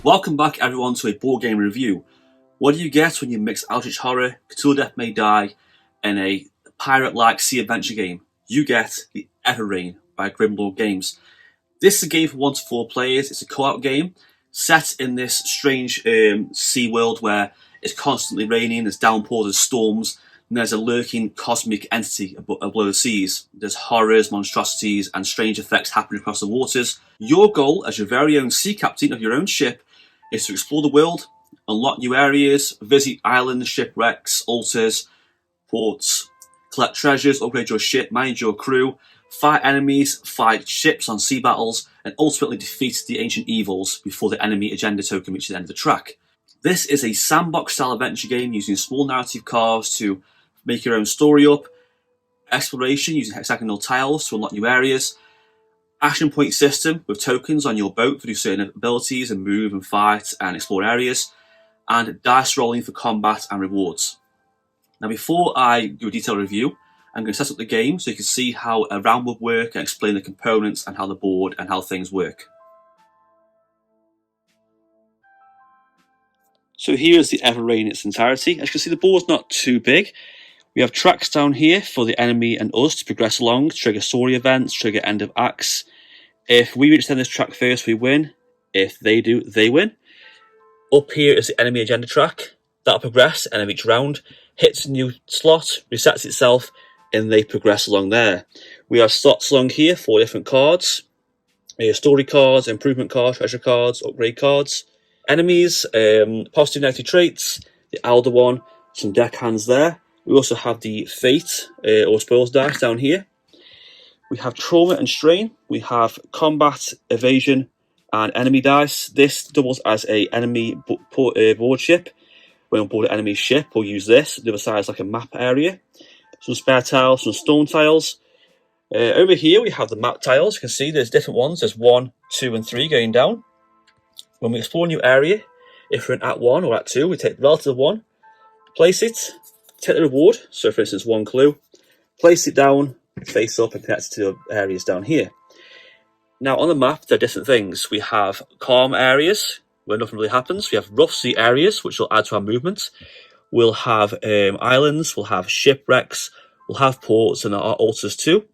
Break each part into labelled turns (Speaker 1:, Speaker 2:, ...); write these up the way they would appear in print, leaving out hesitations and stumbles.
Speaker 1: Welcome back everyone to a board game review. What do you get when you mix Eldritch horror, Cthulhu Death May Die, and a pirate-like sea adventure game? You get the Everrain by Grimlord Games. This is a game for 1 to 4 players. It's a co-op game set in this strange sea world where it's constantly raining, there's downpours, there's storms, and there's a lurking cosmic entity below the seas. There's horrors, monstrosities, and strange effects happening across the waters. Your goal as your very own sea captain of your own ship is to explore the world, unlock new areas, visit islands, shipwrecks, altars, ports, collect treasures, upgrade your ship, manage your crew, fight enemies, fight ships on sea battles, and ultimately defeat the ancient evils before the enemy agenda token reaches the end of the track. This is a sandbox-style adventure game using small narrative cards to make your own story up, exploration using hexagonal tiles to unlock new areas, action point system with tokens on your boat to do certain abilities and move and fight and explore areas, and dice rolling for combat and rewards. Now before I do a detailed review, I'm going to set up the game so you can see how a round would work and explain the components and how the board and how things work. So here is the Everrain in its entirety. As you can see, the board's not too big. We have tracks down here for the enemy and us to progress along, trigger story events, trigger end of acts. If we reach the end of this track first, we win. If they do, they win. Up here is the enemy agenda track. That'll progress, and each round hits a new slot, resets itself, and they progress along there. We have slots along here for different cards. Story cards, improvement cards, treasure cards, upgrade cards. Enemies, positive negative traits, the Elder one, some deck hands there. We also have the Fate or Spoils dice down here. We have Trauma and Strain. We have Combat, Evasion, and Enemy dice. This doubles as a enemy board ship. When on board an enemy ship, we'll use this. The other side is like a map area. Some spare tiles, some stone tiles. Over here we have the map tiles. You can see there's different ones. There's 1, 2, and 3 going down. When we explore a new area, if we're in Act 1 or Act 2, we take the relative 1, place it, take the reward, so for instance 1 clue, place it down, face up and connect it to the areas down here. Now on the map there are different things. We have calm areas where nothing really happens. We have rough sea areas which will add to our movement. We'll have islands, we'll have shipwrecks, we'll have ports and our altars too.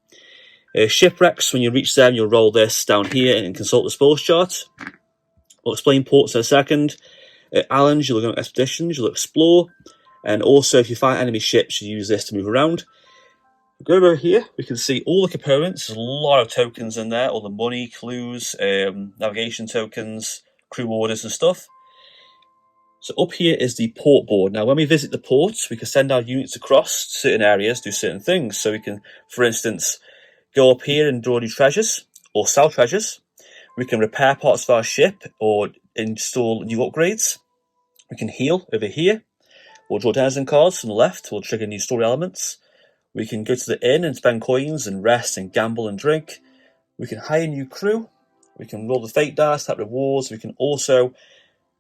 Speaker 1: Shipwrecks, when you reach them you'll roll this down here and consult the spells chart. We'll explain ports in a second. Islands, you'll go on expeditions, you'll explore. And also, if you find enemy ships, you use this to move around. Go over here, we can see all the components. There's a lot of tokens in there, all the money, clues, navigation tokens, crew orders and stuff. So up here is the port board. Now, when we visit the ports, we can send our units across certain areas, do certain things. So we can, for instance, go up here and draw new treasures, or sell treasures. We can repair parts of our ship, or install new upgrades. We can heal over here. We'll draw denizen cards from the left, we'll trigger new story elements. We can go to the inn and spend coins and rest and gamble and drink. We can hire a new crew. We can roll the fate dice, tap rewards. We can also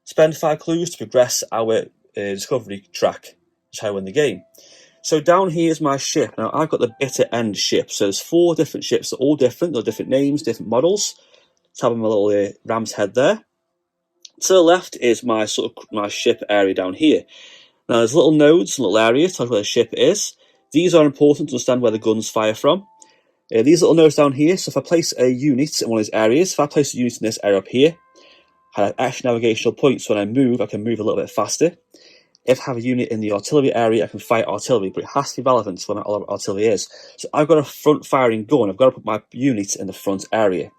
Speaker 1: spend 5 clues to progress our discovery track. That's how I win the game. So down here is my ship. Now I've got the bitter end ship. So there's 4 different ships, they're all different. They're different names, different models. Let's have my little ram's head there. To the left is my ship area down here. Now there's little nodes and little areas, tells where the ship is. These are important to understand where the guns fire from. These little nodes down here, so if I place a unit in one of these areas, if I place a unit in this area up here, I have extra navigational points. When I move, I can move a little bit faster. If I have a unit in the artillery area, I can fight artillery, but it has to be relevant to where my artillery is. So I've got a front firing gun, I've got to put my unit in the front area.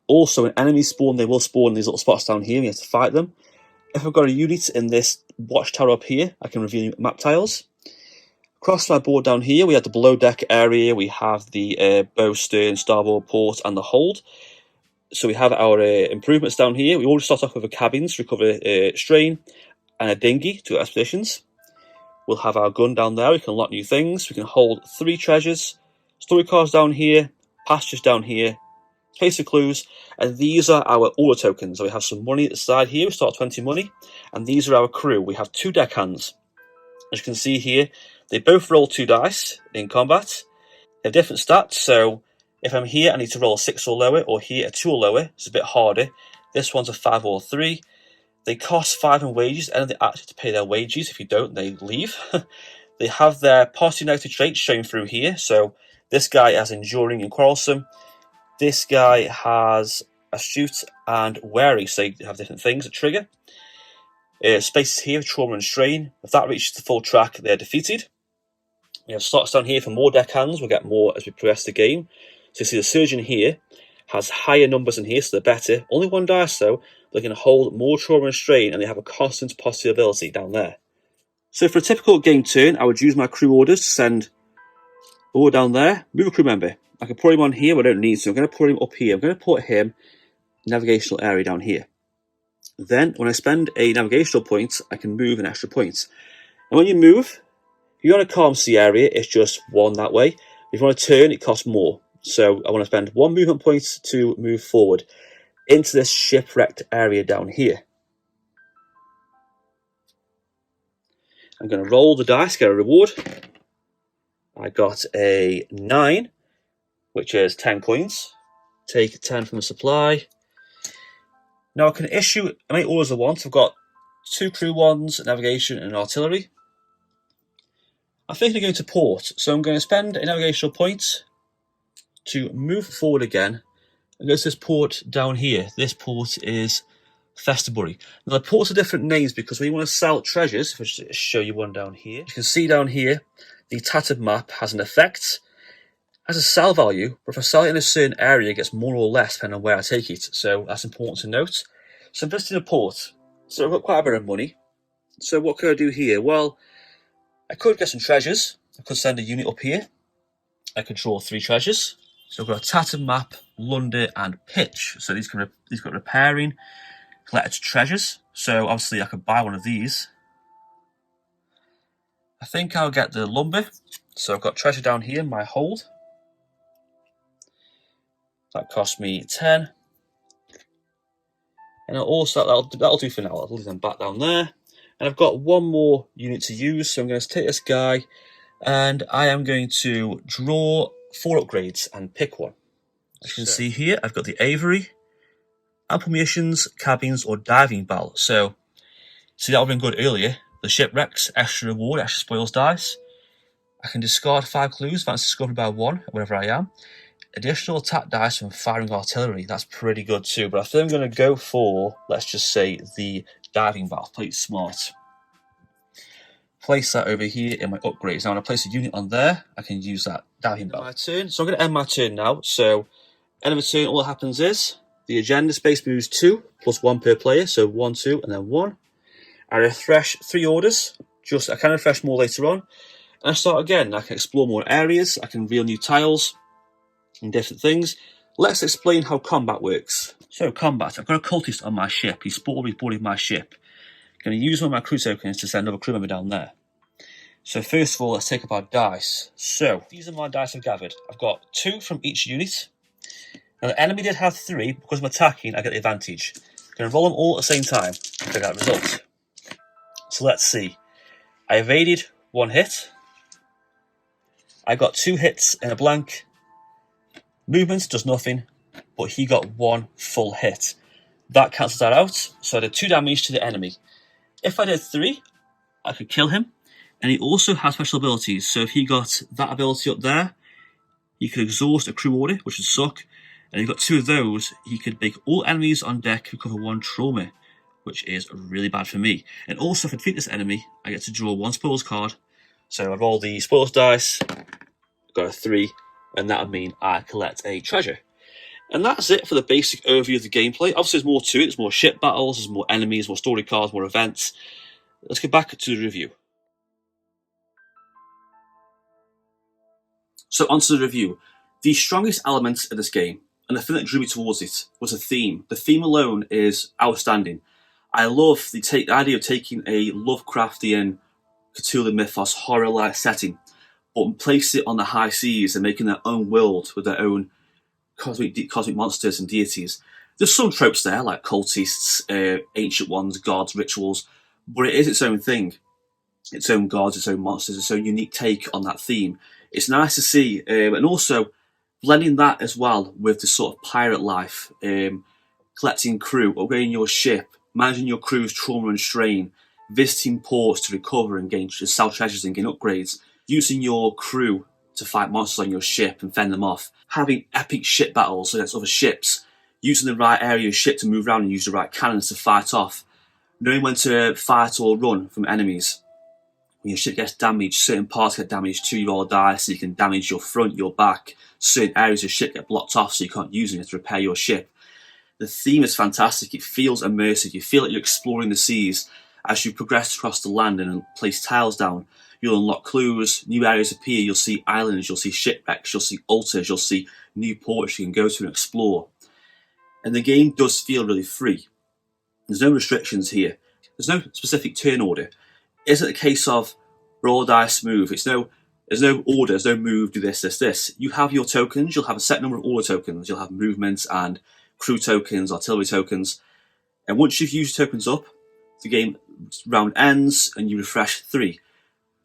Speaker 1: Also, when enemies spawn, they will spawn in these little spots down here, and you have to fight them. If I've got a unit in this watchtower up here, I can reveal map tiles. Across my board down here, we have the below deck area, we have the bow, stern, starboard, port, and the hold. So we have our improvements down here. We already start off with a cabins to recover strain, and a dinghy to expeditions. We'll have our gun down there, we can unlock new things. We can hold 3 treasures, story cards down here, pastures down here, space of clues, and these are our order tokens. So we have some money at the side here, we start 20 money, and these are our crew. We have 2 deck hands. As you can see here, they both roll 2 dice in combat. They have different stats, so if I'm here, I need to roll a 6 or lower, or here a 2 or lower. It's a bit harder. This one's a 5 or 3. They cost 5 in wages, and they actually have to pay their wages. If you don't, they leave. They have their positive and negative traits shown through here. So this guy has enduring and quarrelsome. This guy has astute and wary, so they have different things that trigger. Spaces here, trauma and strain. If that reaches the full track, they're defeated. We have slots down here for more deckhands. We'll get more as we progress the game. So you see the surgeon here has higher numbers in here, so they're better. Only 1 dice though. They can hold more trauma and strain, and they have a constant positive ability down there. So for a typical game turn, I would use my crew orders to send Boar down there, move a crew member. I can put him on here, but I don't need to. I'm going to put him up here. I'm going to put him navigational area down here. Then, when I spend a navigational point, I can move an extra point. And when you move, if you're on a calm sea area, it's just 1 that way. If you want to turn, it costs more. So I want to spend 1 movement point to move forward into this shipwrecked area down here. I'm going to roll the dice, get a reward. I got a 9, which is 10 coins. Take 10 from the supply. Now I can issue as many orders as I want. I've got 2 crew ones, navigation and artillery. I think I'm going to port, so I'm going to spend a navigational point to move forward again and go to this port down here. This port is Festerbury. Now the ports are different names because when you want to sell treasures, if I just show you one down here, you can see down here the tattered map has an effect, has a sell value, but if I sell it in a certain area, it gets more or less depending on where I take it. So that's important to note. So I'm visiting a port, so I've got quite a bit of money. So what could I do here? Well, I could get some treasures. I could send a unit up here. I could draw 3 treasures. So I've got a tattered map, Lunder, and pitch. So these got repairing, collected treasures. So obviously I could buy one of these. I think I'll get the lumber. So I've got treasure down here in my hold. That cost me 10. And I'll also that'll do for now. I'll leave them back down there. And I've got 1 more unit to use. So I'm going to take this guy and I am going to draw 4 upgrades and pick one. As you can see here, I've got the aviary, ample munitions, cabins, or diving bell. So, see, that would have been good earlier. The shipwrecks, extra reward, extra spoils dice. I can discard 5 clues if that's discovered by 1, wherever I am. Additional attack dice from firing artillery. That's pretty good too. But I think I'm going to go for, let's just say, the diving bell. Play it smart. Place that over here in my upgrades. Now, when I place a unit on there, I can use that diving bell. My turn. So I'm going to end my turn now. So, end of a turn, all that happens is the agenda space moves 2 plus 1 per player. So 1, 2, and then 1. I refresh 3 orders. I can refresh more later on. And I start again. I can explore more areas. I can reveal new tiles and different things. Let's explain how combat works. So, combat. I've got a cultist on my ship. He's boarded my ship. I'm going to use one of my crew tokens to send another crew member down there. So first of all, let's take up our dice. So these are my dice I've gathered. I've got 2 from each unit. Now the enemy did have 3. Because I'm attacking, I get the advantage. I'm going to roll them all at the same time to figure out the result. So let's see. I evaded 1 hit. I got 2 hits and a blank. Movement does nothing, but he got 1 full hit. That cancels that out, so I did 2 damage to the enemy. If I did 3, I could kill him. And he also has special abilities, so if he got that ability up there, he could exhaust a crew order, which would suck. And if he got 2 of those, he could make all enemies on deck recover 1 trauma, which is really bad for me. And also, if I defeat this enemy, I get to draw 1 spoils card. So I roll the spoils dice, got a 3, and that would mean I collect a treasure. And that's it for the basic overview of the gameplay. Obviously, there's more to it. There's more ship battles, there's more enemies, more story cards, more events. Let's get back to the review. So, onto the review. The strongest elements of this game, and the thing that drew me towards it, was the theme. The theme alone is outstanding. I love the idea of taking a Lovecraftian Cthulhu mythos horror-like setting, but place it on the high seas and making their own world with their own cosmic monsters and deities. There's some tropes there, like cultists, ancient ones, gods, rituals, but it is its own thing. Its own gods, its own monsters, its own unique take on that theme. It's nice to see, and also blending that as well with the sort of pirate life, collecting crew, upgrading your ship, managing your crew's trauma and strain, visiting ports to recover and sell treasures and gain upgrades, using your crew to fight monsters on your ship and fend them off, having epic ship battles against other ships, using the right area of your ship to move around and use the right cannons to fight off, knowing when to fight or run from enemies. When your ship gets damaged, certain parts get damaged too, you roll a dice so you can damage your front, your back. Certain areas of your ship get blocked off so you can't use them to repair your ship. The theme is fantastic. It feels immersive. You feel like you're exploring the seas. As you progress across the land and place tiles down, you'll unlock clues, new areas appear, you'll see islands, you'll see shipwrecks, you'll see altars, you'll see new ports you can go to and explore. And the game does feel really free. There's no restrictions here. There's no specific turn order. It isn't a case of roll dice, move. There's no order, there's no move, do this, this, this. You have your tokens, you'll have a set number of order tokens, you'll have movements and crew tokens, artillery tokens. And once you've used tokens up, the game round ends and you refresh 3.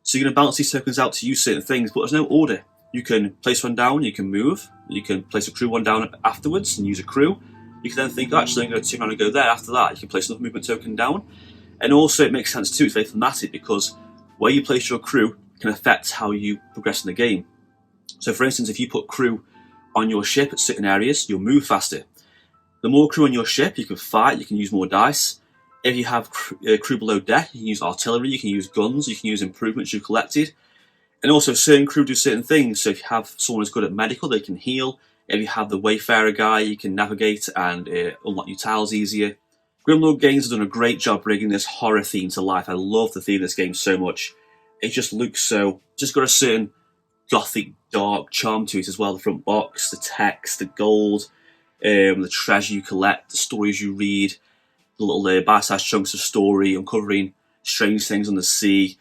Speaker 1: So you're going to balance these tokens out to use certain things, but there's no order. You can place one down, you can move, you can place a crew one down afterwards and use a crew. You can then think, oh, actually, I'm going to turn around and go there. After that, you can place another movement token down. And also, it makes sense too, it's very thematic because where you place your crew can affect how you progress in the game. So, for instance, if you put crew on your ship at certain areas, you'll move faster. The more crew on your ship, you can fight, you can use more dice. If you have crew below deck, you can use artillery, you can use guns, you can use improvements you've collected. And also, certain crew do certain things. So if you have someone who's good at medical, they can heal. If you have the Wayfarer guy, you can navigate and unlock new tiles easier. Grimlord Games has done a great job bringing this horror theme to life. I love the theme of this game so much. It just looks so... just got a certain gothic, dark charm to it as well. The front box, the text, the gold, the treasure you collect, the stories you read, the little bite-sized chunks of story, uncovering strange things on the sea,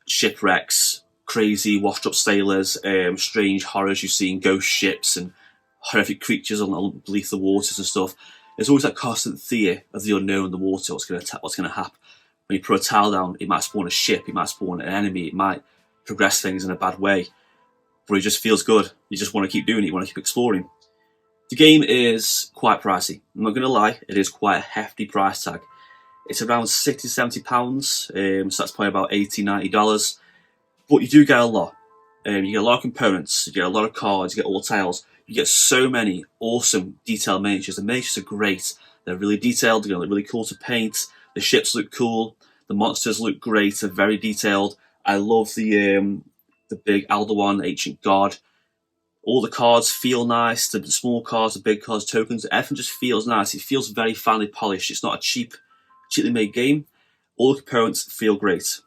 Speaker 1: shipwrecks, crazy washed-up sailors, strange horrors you see in ghost ships and horrific creatures beneath the waters and stuff. There's always that constant fear of the unknown in the water, what's going to happen. When you put a tile down, it might spawn a ship, it might spawn an enemy, it might progress things in a bad way. But it just feels good. You just want to keep doing it, you want to keep exploring. The game is quite pricey. I'm not going to lie, it is quite a hefty price tag. It's around £60-70, so that's probably about $80-90. But you do get a lot. You get a lot of components, you get a lot of cards, you get all tiles. You get so many awesome detailed miniatures. The miniatures are great. They're really detailed, they're really cool to paint. The ships look cool. The monsters look great, they're very detailed. I love the big Alderaan, ancient god. All the cards feel nice, the small cards, the big cards, tokens, everything just feels nice. It feels very finely polished. It's not a cheaply made game. All the components feel great.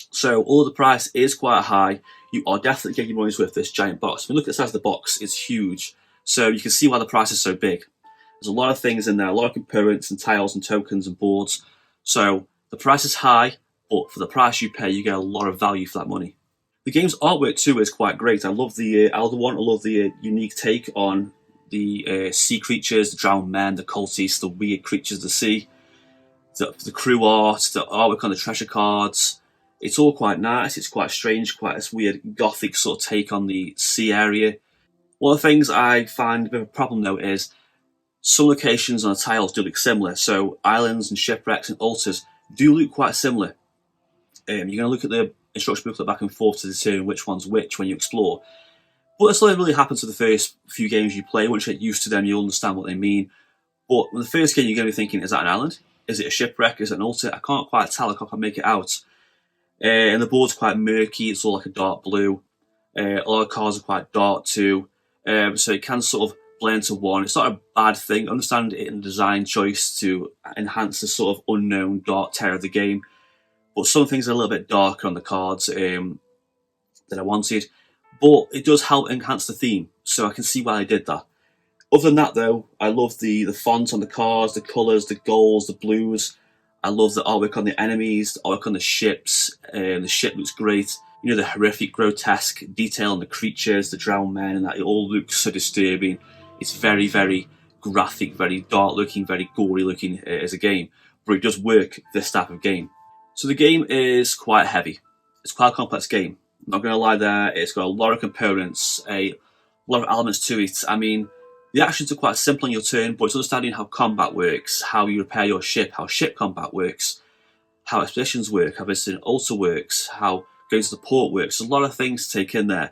Speaker 1: So, although the price is quite high, you are definitely getting your money's worth this giant box. I mean, look at the size of the box, it's huge. So you can see why the price is so big. There's a lot of things in there, a lot of components and tiles and tokens and boards. So the price is high, but for the price you pay, you get a lot of value for that money. The game's artwork too is quite great. I love the Alderaan, I love the unique take on the sea creatures, the drowned men, the cultists, the weird creatures of the sea, the crew art, the artwork on the treasure cards. It's all quite nice, it's quite strange, quite this weird gothic sort of take on the sea area. One of the things I find a bit of a problem though is some locations on the tiles do look similar. So islands and shipwrecks and altars do look quite similar. You're going to look at the instruction booklet back and forth to determine which one's which when you explore. But that's not really happens to the first few games you play. Once you get used to them, you'll understand what they mean. But in the first game, you're going to be thinking, is that an island? Is it a shipwreck? Is it an altar? I can't quite tell. I can't quite make it out. And the board's quite murky. It's all like a dark blue. A lot of cards are quite dark too. So it can sort of blend to one. It's not a bad thing. I understand it in the design choice to enhance the sort of unknown dark terror of the game. But some things are a little bit darker on the cards that I wanted. But it does help enhance the theme, so I can see why I did that. Other than that, though, I love the font on the cards, the colours, the golds, the blues. I love the artwork on the enemies, the artwork on the ships. The ship looks great. You know, the horrific, grotesque detail on the creatures, the drowned men, and that it all looks so disturbing. It's very, very graphic, very dark looking, very gory looking as a game. But it does work for this type of game. So the game is quite heavy. It's quite a complex game. I'm not going to lie there. It's got a lot of components, a lot of elements to it. I mean, The actions are quite simple on your turn, but it's understanding how combat works, how you repair your ship, how ship combat works, how expeditions work, how visiting altar works, how going to the port works. There's a lot of things to take in there.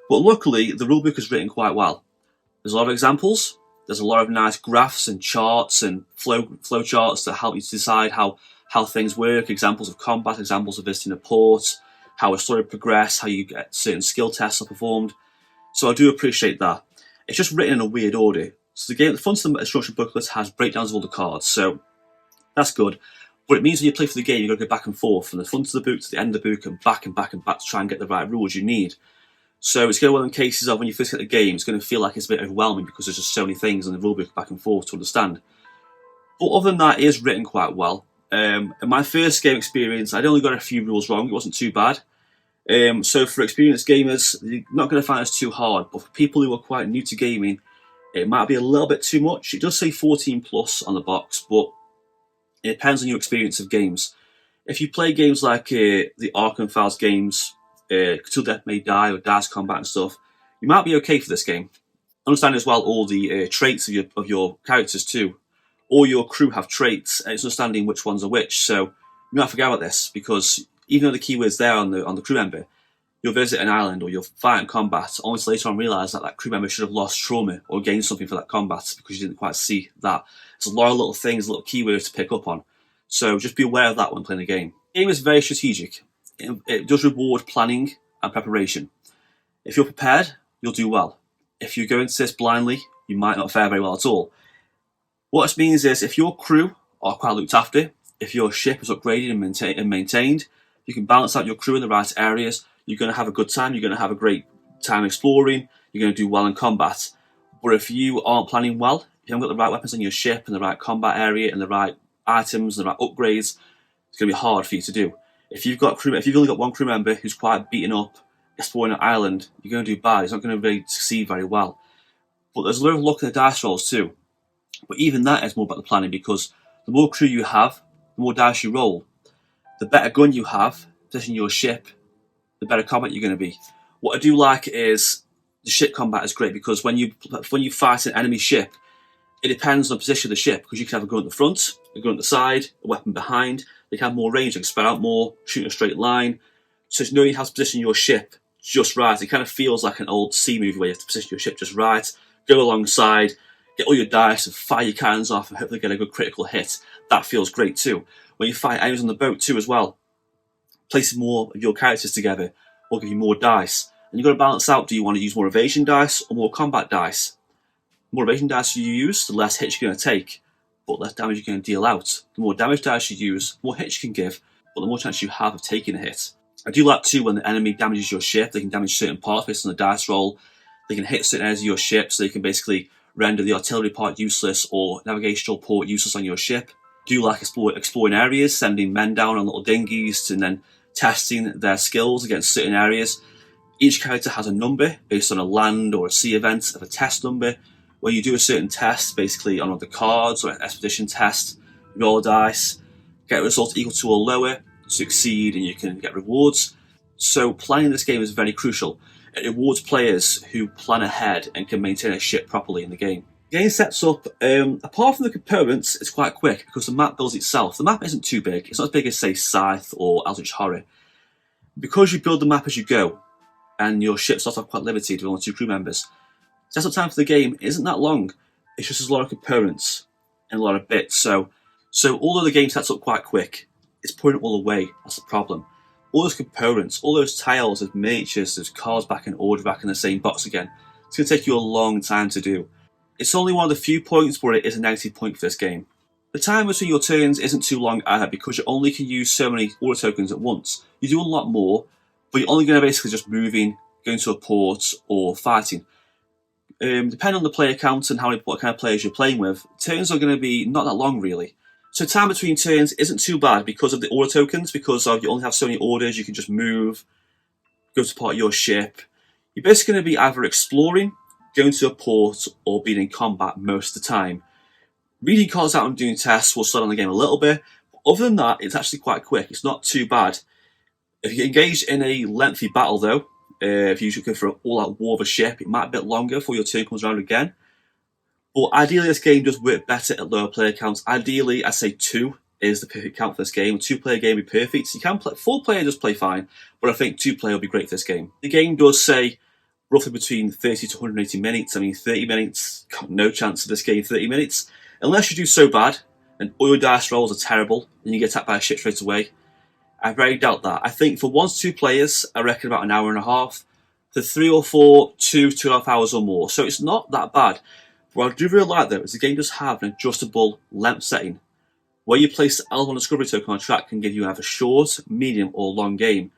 Speaker 1: But luckily, the rulebook is written quite well. There's a lot of examples. There's a lot of nice graphs and charts and flow charts that help you to decide how things work, examples of combat, examples of visiting a port, how a story progresses, how you get certain skill tests are performed. So I do appreciate that. It's just written in a weird order. So the front of the instruction booklet has breakdowns of all the cards, so that's good. But it means when you play for the game, you've got to go back and forth from the front of the book to the end of the book and back and back and back to try and get the right rules you need. So it's going to be one of the cases of when you first get the game, it's going to feel like it's a bit overwhelming because there's just so many things in the rulebook back and forth to understand. But other than that, it is written quite well. In my first game experience, I'd only got a few rules wrong. It wasn't too bad. So for experienced gamers, you're not going to find this too hard. But for people who are quite new to gaming, it might be a little bit too much. It does say 14 plus on the box, but it depends on your experience of games. If you play games like the Arkham Files games, Till Death May Die or Dice Combat and stuff, you might be okay for this game. Understand as well all the traits of your characters too. All your crew have traits, and it's understanding which ones are which. So you might forget about this because even though the keyword's there on the crew member, you'll visit an island or you'll fight in combat, only to later on realise that crew member should have lost trauma or gained something for that combat because you didn't quite see that. There's a lot of little things, little keywords to pick up on. So just be aware of that when playing the game. The game is very strategic. It does reward planning and preparation. If you're prepared, you'll do well. If you go into this blindly, you might not fare very well at all. What this means is if your crew are quite looked after, if your ship is upgraded and maintained, you can balance out your crew in the right areas, you're going to have a good time, you're going to have a great time exploring, you're going to do well in combat. But if you aren't planning well, if you haven't got the right weapons on your ship and the right combat area and the right items and the right upgrades, it's going to be hard for you to do. If you've only got one crew member who's quite beaten up, exploring an island, you're going to do bad. He's not going to really succeed very well. But there's a lot of luck in the dice rolls too. But even that is more about the planning because the more crew you have, the more dice you roll. The better gun you have, position your ship, the better combat you're going to be. What I do like is the ship combat is great because when you fight an enemy ship, it depends on the position of the ship because you can have a gun at the front, a gun at the side, a weapon behind. They can have more range, they can spread out more, shoot in a straight line. So it's knowing how to position your ship just right. It kind of feels like an old sea movie where you have to position your ship just right, go alongside, get all your dice and fire your cannons off and hopefully get a good critical hit. That feels great too. When you fight enemies on the boat too as well, placing more of your characters together will give you more dice. And you've got to balance out, do you want to use more evasion dice or more combat dice? The more evasion dice you use, the less hits you're going to take, but less damage you're going to deal out. The more damage dice you use, the more hits you can give, but the more chance you have of taking a hit. I do like too when the enemy damages your ship, they can damage certain parts based on the dice roll, they can hit certain areas of your ship, so they can basically render the artillery part useless or navigational port useless on your ship. I do like exploring areas, sending men down on little dinghies and then testing their skills against certain areas. Each character has a number based on a land or a sea event of a test number, where you do a certain test, basically on one of the cards or an expedition test, roll dice, get a result equal to or lower, succeed, and you can get rewards. So planning this game is very crucial. It rewards players who plan ahead and can maintain a ship properly in the game. The game sets up, apart from the components, it's quite quick because the map builds itself. The map isn't too big. It's not as big as, say, Scythe or Eldritch Horror. Because you build the map as you go, and your ship starts off quite limited with only 2 crew members, setup time for the game isn't that long. It's just a lot of components and a lot of bits. So although the game sets up quite quick, it's putting it all away. That's the problem. All those components, all those tiles, those miniatures, those cards back in order, back in the same box again, it's going to take you a long time to do. It's only one of the few points where it is a negative point for this game. The time between your turns isn't too long either because you only can use so many order tokens at once. You do a lot more, but you're only going to basically just moving, going to a port, or fighting. Depending on the player count and what kind of players you're playing with, turns are going to be not that long really. So time between turns isn't too bad because of the order tokens, because you only have so many orders, you can just move, go to part of your ship. You're basically going to be either exploring, going to a port, or being in combat most of the time. Reading cards out and doing tests will slow down the game a little bit, but other than that, it's actually quite quick. It's not too bad. If you get engaged in a lengthy battle though, if you're looking for an all-out war of a ship, it might be a bit longer before your turn comes around again. But ideally, this game does work better at lower player counts. Ideally, I say 2 is the perfect count for this game. A 2-player game would be perfect. You can play 4-player, does play fine, but I think 2-player would be great for this game. The game does say roughly between 30 to 180 minutes. I mean, 30 minutes, got no chance of this game 30 minutes. Unless you do so bad and all your dice rolls are terrible and you get attacked by a ship straight away. I very doubt that. I think for 1 to 2 players, I reckon about an hour and a half. For 3 or 4, 2.5 hours or more. So it's not that bad. What I do really like though is the game does have an adjustable length setting. Where you place the L1 Discovery token on a track can give you either short, medium, or long game.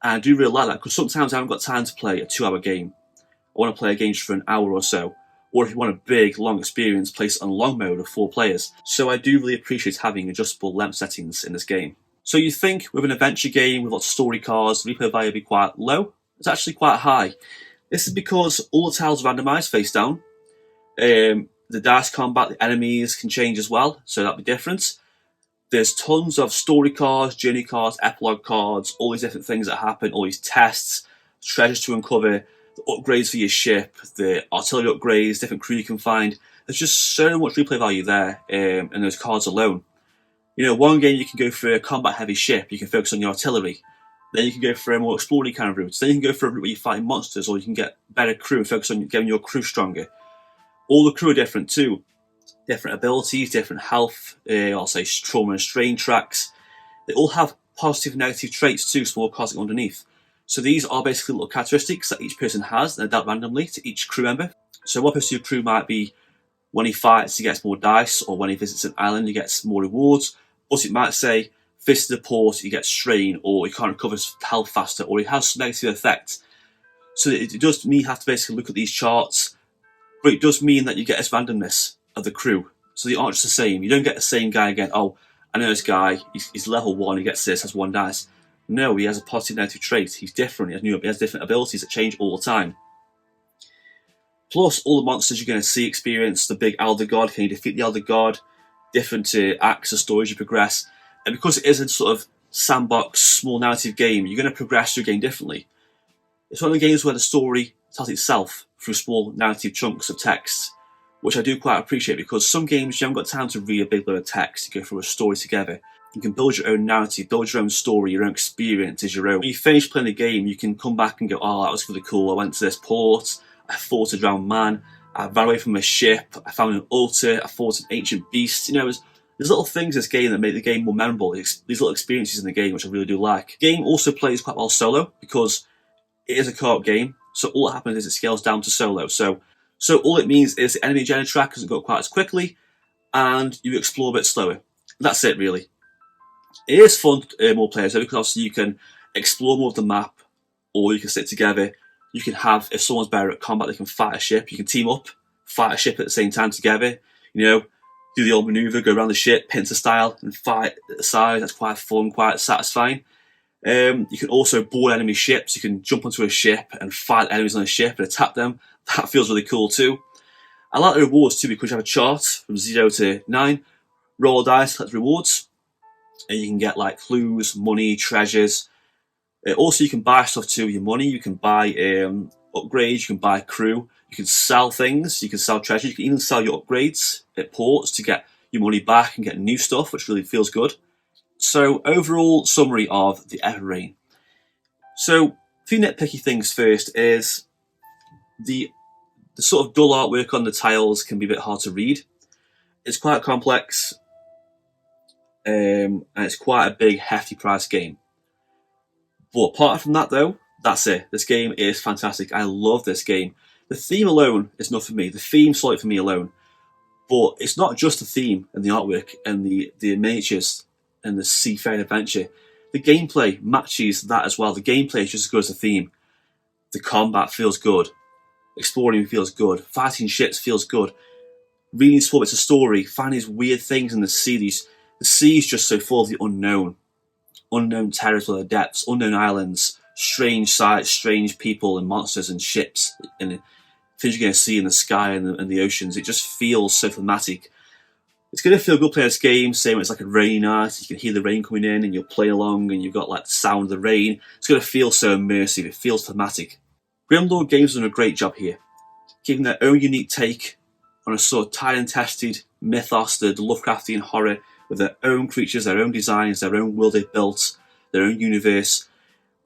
Speaker 1: And I do really like that because sometimes I haven't got time to play a 2-hour game. I want to play a game just for an hour or so. Or if you want a big, long experience, place it on long mode of 4 players. So I do really appreciate having adjustable length settings in this game. So you think with an adventure game with lots of story cards, the replay value would be quite low? It's actually quite high. This is because all the tiles are randomised face down. The dice combat, the enemies can change as well, so that'll be different. There's tons of story cards, journey cards, epilogue cards, all these different things that happen, all these tests, treasures to uncover, the upgrades for your ship, the artillery upgrades, different crew you can find. There's just so much replay value there in those cards alone. You know, one game you can go for a combat-heavy ship, you can focus on your artillery. Then you can go for a more exploring kind of route. Then you can go for a route where you fight monsters, or you can get better crew and focus on getting your crew stronger. All the crew are different too. Different abilities, different health, I'll say trauma and strain tracks. They all have positive and negative traits too, small cards underneath. So these are basically little characteristics that each person has, and they're dealt randomly to each crew member. So one person in your crew might be, when he fights, he gets more dice, or when he visits an island, he gets more rewards. But it might say, visit a port, he gets strain, or he can't recover health faster, or he has some negative effect. So it does mean you have to basically look at these charts, but it does mean that you get this randomness of the crew. So they aren't just the same. You don't get the same guy again. Oh, I know this guy, he's level 1, he gets this, has 1 dice. No, he has a positive negative trait. He's different, he has different abilities that change all the time. Plus, all the monsters you're going to see experience the big Elder God. Can you defeat the Elder God? Different acts or stories you progress. And because it is a sort of sandbox, small narrative game, you're going to progress through the game differently. It's one of the games where the story tells itself through small narrative chunks of text, which I do quite appreciate because some games you haven't got time to read a big load of text to go through a story together. You can build your own narrative, build your own story, your own experience is your own. When you finish playing the game, you can come back and go, oh, that was really cool. I went to this port, I fought a drowned man, I ran away from a ship, I found an altar, I fought an ancient beast. You know, there's little things in this game that make the game more memorable. These little experiences in the game, which I really do like. The game also plays quite well solo because it is a co-op game. So all that happens is it scales down to solo. So all it means is the enemy agenda track doesn't go quite as quickly and you explore a bit slower. That's it, really. It is fun more players though, because obviously you can explore more of the map, or you can sit together. You can have, if someone's better at combat, they can fight a ship. You can team up, fight a ship at the same time together. You know, do the old maneuver, go around the ship, pincer style, and fight at the side. That's quite fun, quite satisfying. You can also board enemy ships. You can jump onto a ship and fight enemies on a ship and attack them. That feels really cool too. I like the rewards too because you have a chart from 0 to 9. Roll dice, collect rewards. And you can get like clues, money, treasures. Also, you can buy stuff too. Your money, you can buy upgrades, you can buy crew, you can sell things, you can sell treasure, you can even sell your upgrades at ports to get your money back and get new stuff, which really feels good. So, overall summary of the Everrain. So, a few nitpicky things first is the sort of dull artwork on the tiles can be a bit hard to read. It's quite complex, and it's quite a big, hefty price game. But apart from that though, that's it. This game is fantastic. I love this game. The theme alone is enough for me. The theme's solid for me alone. But it's not just the theme and the artwork and the miniatures and the seafaring adventure. The gameplay matches that as well. The gameplay is just as good as the theme. The combat feels good. Exploring feels good. Fighting ships feels good. Reading small bits of story, finding these weird things in the sea. The sea is just so full of the unknown. Unknown terrors with the depths, unknown islands, strange sights, strange people and monsters and ships and things you're going to see in the sky and the oceans. It just feels so thematic. It's going to feel good playing this game, same when it's like a rainy night, you can hear the rain coming in and you're playing along and you've got like the sound of the rain. It's going to feel so immersive, it feels thematic. Grimlord Games have done a great job here, giving their own unique take on a sort of tried and tested mythos, the Lovecraftian horror, with their own creatures, their own designs, their own world they've built, their own universe,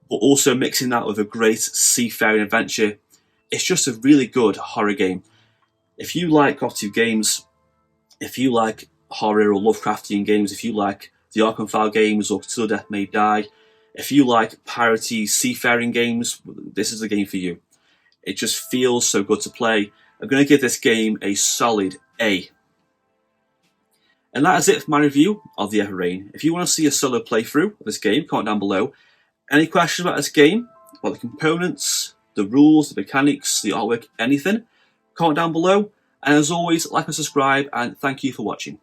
Speaker 1: but also mixing that with a great seafaring adventure. It's just a really good horror game. If you like cooperative games, if you like horror or Lovecraftian games, if you like the Arkham File games or Till Death May Die, if you like piratey seafaring games, this is the game for you. It just feels so good to play. I'm going to give this game a solid A. And that is it for my review of the Everrain. If you want to see a solo playthrough of this game, comment down below. Any questions about this game, about the components, the rules, the mechanics, the artwork, anything, comment down below. And as always, like and subscribe, and thank you for watching.